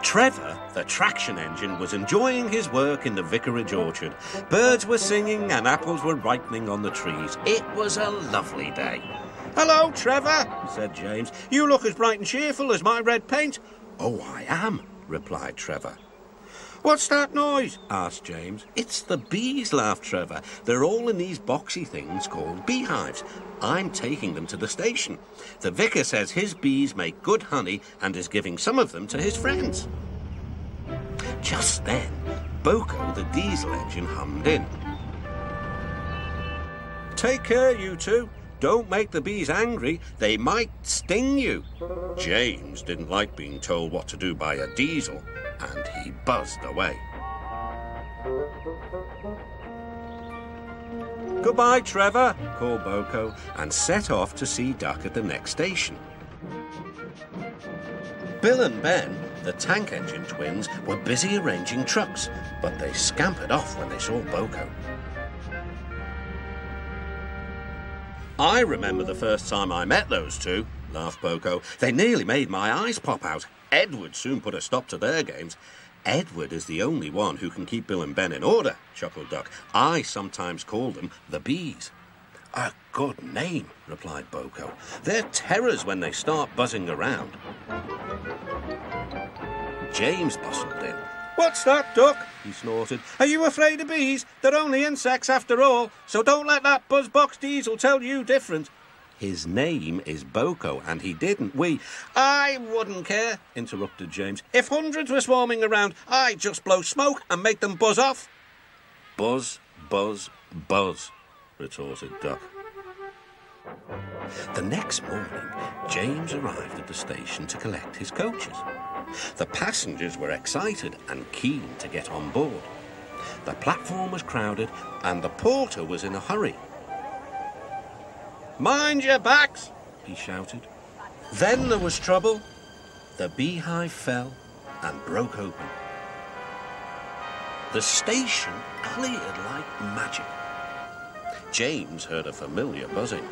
Trevor, the traction engine, was enjoying his work in the vicarage orchard. Birds were singing and apples were ripening on the trees. It was a lovely day. "Hello, Trevor," said James. "You look as bright and cheerful as my red paint." "Oh, I am," replied Trevor. "What's that noise?" asked James. "It's the bees," laughed Trevor. "They're all in these boxy things called beehives. I'm taking them to the station. The vicar says his bees make good honey and is giving some of them to his friends." Just then, Boko, the diesel engine, hummed in. "Take care, you two. Don't make the bees angry. They might sting you." James didn't like being told what to do by a diesel, and he buzzed away. "Goodbye, Trevor," called Boko, and set off to see Duck at the next station. Bill and Ben, the tank engine twins, were busy arranging trucks, but they scampered off when they saw Boko. "I remember the first time I met those two," laughed Boko. "They nearly made my eyes pop out. Edward soon put a stop to their games." "Edward is the only one who can keep Bill and Ben in order," chuckled Duck. "I sometimes call them the Bees." "A good name," replied Boko. "They're terrors when they start buzzing around." James bustled in. "What's that, Duck?" he snorted. "Are you afraid of bees? They're only insects after all, so don't let that buzzbox diesel tell you different." "His name is Boko, and he didn't "I wouldn't care," interrupted James. "If hundreds were swarming around, I'd just blow smoke and make them buzz off." "Buzz, buzz, buzz," retorted Duck. The next morning, James arrived at the station to collect his coaches. The passengers were excited and keen to get on board. The platform was crowded, and the porter was in a hurry. "Mind your backs," he shouted. Then there was trouble. The beehive fell and broke open. The station cleared like magic. James heard a familiar buzzing.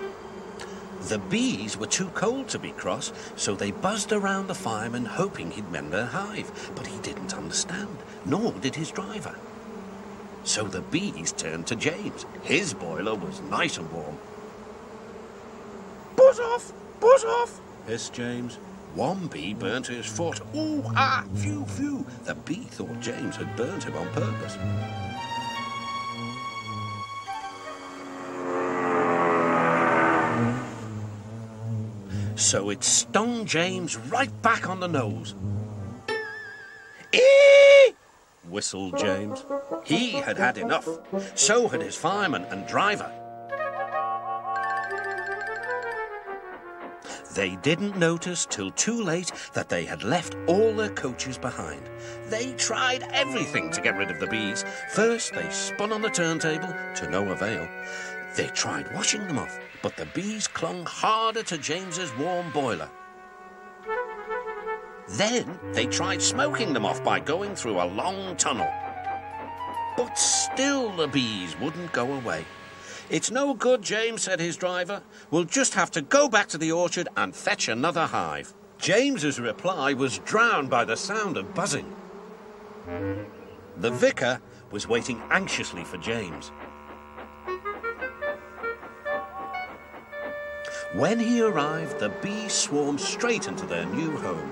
The bees were too cold to be cross, so they buzzed around the fireman hoping he'd mend their hive, but he didn't understand, nor did his driver. So the bees turned to James. His boiler was nice and warm. "Buzz off," hissed James. One bee burnt his foot. "Ooh, ah, phew, phew." The bee thought James had burnt him on purpose. So it stung James right back on the nose. "Eee!" whistled James. He had had enough. So had his fireman and driver. They didn't notice till too late that they had left all their coaches behind. They tried everything to get rid of the bees. First, they spun on the turntable, to no avail. They tried washing them off, but the bees clung harder to James's warm boiler. Then they tried smoking them off by going through a long tunnel. But still the bees wouldn't go away. "It's no good, James," said his driver. "We'll just have to go back to the orchard and fetch another hive." James's reply was drowned by the sound of buzzing. The vicar was waiting anxiously for James. When he arrived, the bees swarmed straight into their new home.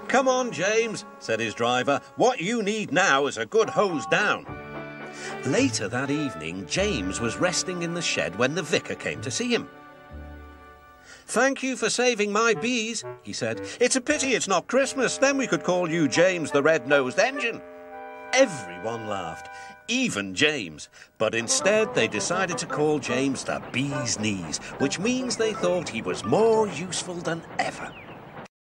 "Come on, James," said his driver. "What you need now is a good hose down." Later that evening, James was resting in the shed when the vicar came to see him. "Thank you for saving my bees," he said. "It's a pity it's not Christmas, then we could call you James the Red-Nosed Engine." Everyone laughed, even James, but instead they decided to call James the Bee's Knees, which means they thought he was more useful than ever.